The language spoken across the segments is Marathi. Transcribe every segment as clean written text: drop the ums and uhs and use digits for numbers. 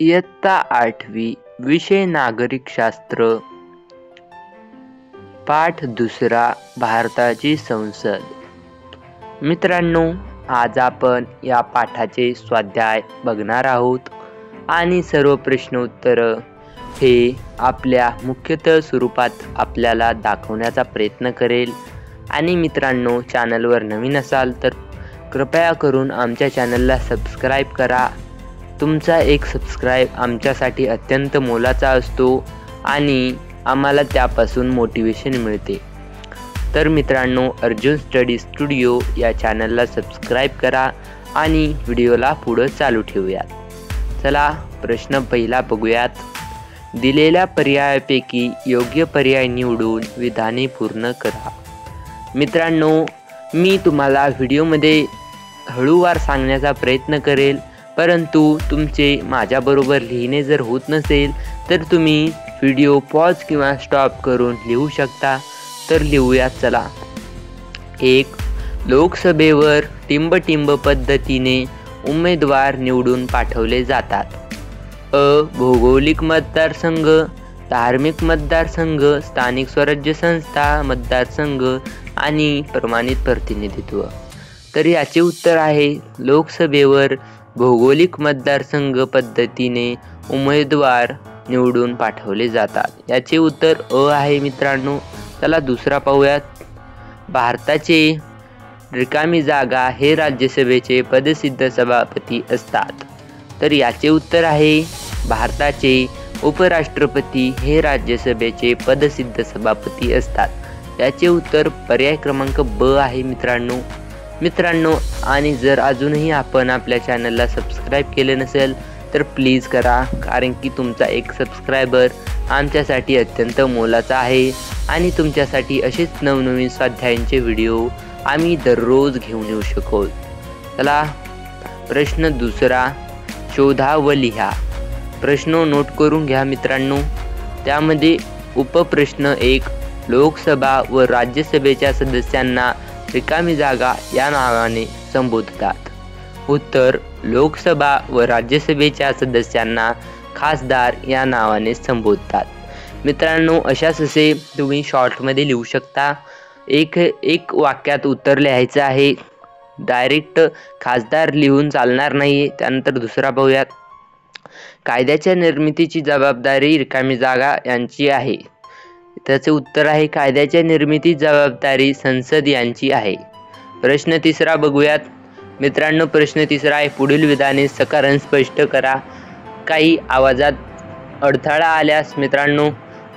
इयत्ता 8वी विषय नागरिकशास्त्र पाठ 2 भारताची संसद। मित्रांनो, आज आपण या पाठाचे स्वाध्याय बघणार आहोत आणि सर्व प्रश्नोत्तर हे आपल्या मुख्यतः स्वरूपात आपल्याला दाखवण्याचा प्रयत्न करेल। आणि मित्रांनो, चॅनलवर नवीन असाल तर कृपया करून आमच्या चॅनलला सबस्क्राईब करा। तुमचा एक सबस्क्राईब आमच्यासाठी अत्यंत मोलाचा असतो आणि आम्हाला त्यापासून मोटिवेशन मिळते। तर मित्रांनो, अर्जुन स्टडी स्टुडिओ या चॅनलला सबस्क्राईब करा आणि व्हिडिओला पुढे चालू ठेवूयात। चला प्रश्न पहिला बघूयात। दिलेल्या पर्यायापैकी योग्य पर्याय निवडून विधाने पूर्ण करा। मित्रांनो, मी तुम्हाला व्हिडिओमध्ये हळूवार सांगण्याचा प्रयत्न करेल, परंतु तुमचे माझ्याबरोबर लिहिणे जर होत नसेल तर तुम्ही व्हिडिओ पॉज किंवा स्टॉप करून लिहू शकता। तर लिहूयात चला। 1. लोकसभेवर टिंब पद्धतीने उमेदवार निवडून पाठवले जातात। अ. भौगोलिक मतदारसंघ, धार्मिक मतदारसंघ, स्थानिक स्वराज्य संस्था मतदारसंघ आणि प्रमाणित प्रतिनिधित्व। तर याचे उत्तर आहे लोकसभेवर भौगोलिक मतदारसंघ पद्धतीने उमेदवार निवडून पाठवले जातात। याचे उत्तर अ आहे मित्रांनो। चला दुसरा पाहूयात। भारताचे रिकामी जागा हे राज्यसभेचे पदसिद्ध सभापती असतात। तर याचे उत्तर आहे भारताचे उपराष्ट्रपती हे राज्यसभेचे पदसिद्ध सभापती असतात। याचे उत्तर पर्याय क्रमांक ब आहे मित्रांनो, आणि जर अजूनही आपण आपल्या चॅनलला सबस्क्राईब केले नसेल तर प्लीज करा, कारण की तुमचा एक सबस्क्रायबर आमच्यासाठी अत्यंत मोलाचा आहे आणि तुमच्यासाठी असेच नवनवीन स्वाध्यायांचे व्हिडिओ आम्ही दररोज घेऊन येऊ शकू। चला प्रश्न दुसरा, शोधा व लिहा। प्रश्न नोट करून घ्या मित्रांनो। त्यामध्ये उपप्रश्न 1, लोकसभा व राज्यसभेच्या सदस्यांना रिकामी जागा या नावाने संबोधतात। उत्तर, लोकसभा व राज्यसभेच्या सदस्यांना खासदार या नावाने संबोधतात। मित्रांनो, अशाच असे तुम्ही शॉर्टमध्ये लिहू शकता। एक वाक्यात उत्तर लिहायचं आहे, डायरेक्ट खासदार लिहून चालणार नाही। त्यानंतर दुसरा पाहूयात। कायद्याच्या निर्मितीची जबाबदारी रिकामी जागा यांची आहे। त्याचे उत्तर आहे कायद्याच्या निर्मिती जबाबदारी संसद यांची आहे। प्रश्न तिसरा बघूयात मित्रांनो। प्रश्न तिसरा आहे, पुढील विधाने सकारण स्पष्ट करा। काही आवाजात अडथळा आल्यास मित्रांनो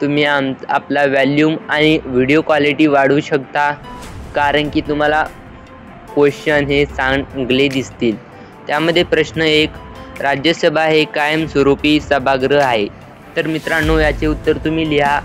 तुम्ही आपला व्हॉल्यूम आणि व्हिडिओ क्वालिटी वाढवू शकता, कारण की तुम्हाला क्वेश्चन हे चांगले दिसतील। त्यामध्ये प्रश्न 1, राज्यसभा हे कायमस्वरूपी सभागृह आहे। तर मित्रांनो, याचे उत्तर तुम्ही लिहा।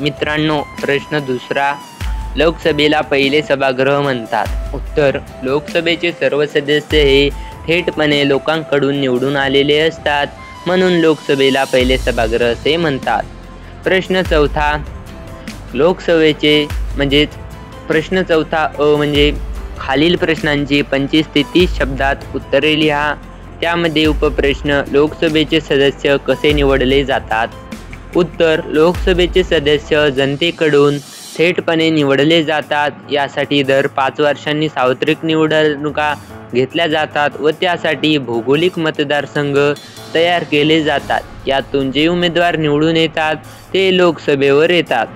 मित्रांनो, प्रश्न दुसरा, लोकसभेला पहिले सभागृह म्हणतात। उत्तर, लोकसभेचे सर्व सदस्य हे थेटपणे लोकांकडून निवडून आलेले असतात, म्हणून लोकसभेला पहिले सभागृह असे म्हणतात। प्रश्न चौथा, प्रश्न चौथा अ म्हणजे खालील प्रश्नांची 25 ते 30 शब्दात उत्तरे लिहा। त्यामध्ये उपप्रश्न, लोकसभेचे सदस्य कसे निवडले जातात? उत्तर, लोकसभेचे सदस्य जनतेकडून थेटपणे निवडले जातात। यासाठी दर 5 वर्षांनी सार्वत्रिक निवडणुका घेतल्या जातात व त्यासाठी भौगोलिक मतदारसंघ तयार केले जातात। यातून जे उमेदवार निवडून येतात ते लोकसभेवर येतात।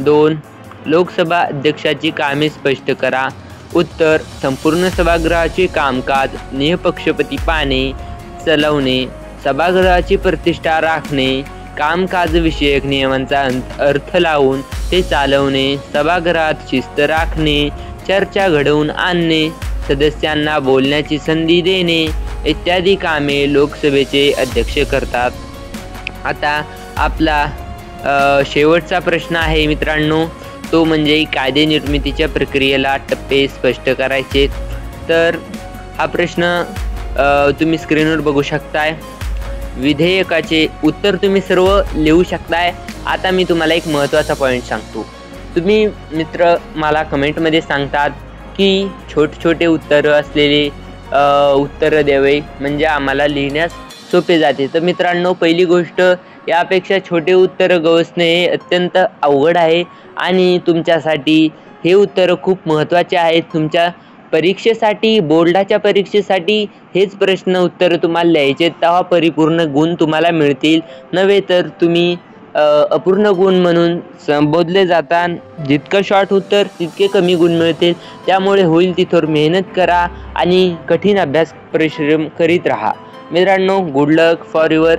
2. लोकसभा अध्यक्षाची कामे स्पष्ट करा। उत्तर, संपूर्ण सभागृहाचे कामकाज निःपक्षपातीपणे चालवणे, सभागृहाची प्रतिष्ठा राखणे, कामकाजविषयक नियमांचा अर्थ लावून ते चालवणे, सभागृहात शिस्त राखणे, चर्चा घडवून आणणे, सदस्यांना बोलण्याची संधी देणे इत्यादी कामे लोकसभेचे अध्यक्ष करतात। आता आपला शेवटचा प्रश्न आहे मित्रांनो, तो म्हणजे कायदे निर्मितीच्या प्रक्रियेला टप्पे स्पष्ट करायचे. तर हा प्रश्न तुम्ही स्क्रीनवर बघू शकताय. विधेयकाचे उत्तर तुम्ही सर्व लिहू शकताय. आता मी तुम्हाला एक महत्त्वाचा पॉईंट सांगतो. तुम्ही मित्र मला कमेंटमध्ये सांगतात की छोटे उत्तरं असलेले उत्तरं द्यावे म्हणजे आम्हाला लिहिण्यास सोपे जाते. तर मित्रांनो, पहिली गोष्ट, यापेक्षा छोटे उत्तरं गवसणे हे अत्यंत अवघड आहे आणि तुमच्यासाठी हे उत्तरं खूप महत्त्वाचे आहेत. तुमच्या परीक्षेसाठी, बोर्डाच्या परीक्षेसाठी हेच प्रश्न उत्तरं तुम्हाला लिहायचे, तेव्हा परिपूर्ण गुण तुम्हाला मिळतील. नव्हे तर तुम्ही अपूर्ण गुण म्हणून संबोधले जातात. जितकं शॉर्ट उत्तर तितके कमी गुण मिळतील. त्यामुळे होईल तिथवर मेहनत करा आणि कठीण अभ्यास परिश्रम करीत राहा. मित्रांनो, good luck for your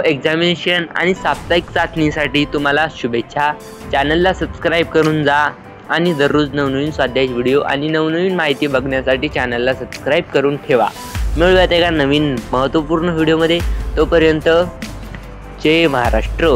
examination आणि साप्ताहिक चाचणीसाठी तुम्हाला शुभेच्छा. चॅनलला सबस्क्राईब करून जा आणि दररोज नवनवीन स्वाध्याय व्हिडिओ आणि नवनवीन माहिती बघण्यासाठी चॅनलला सबस्क्राईब करून ठेवा. मिळूयात एका नवीन महत्त्वपूर्ण व्हिडिओमध्ये. तोपर्यंत जय महाराष्ट्र.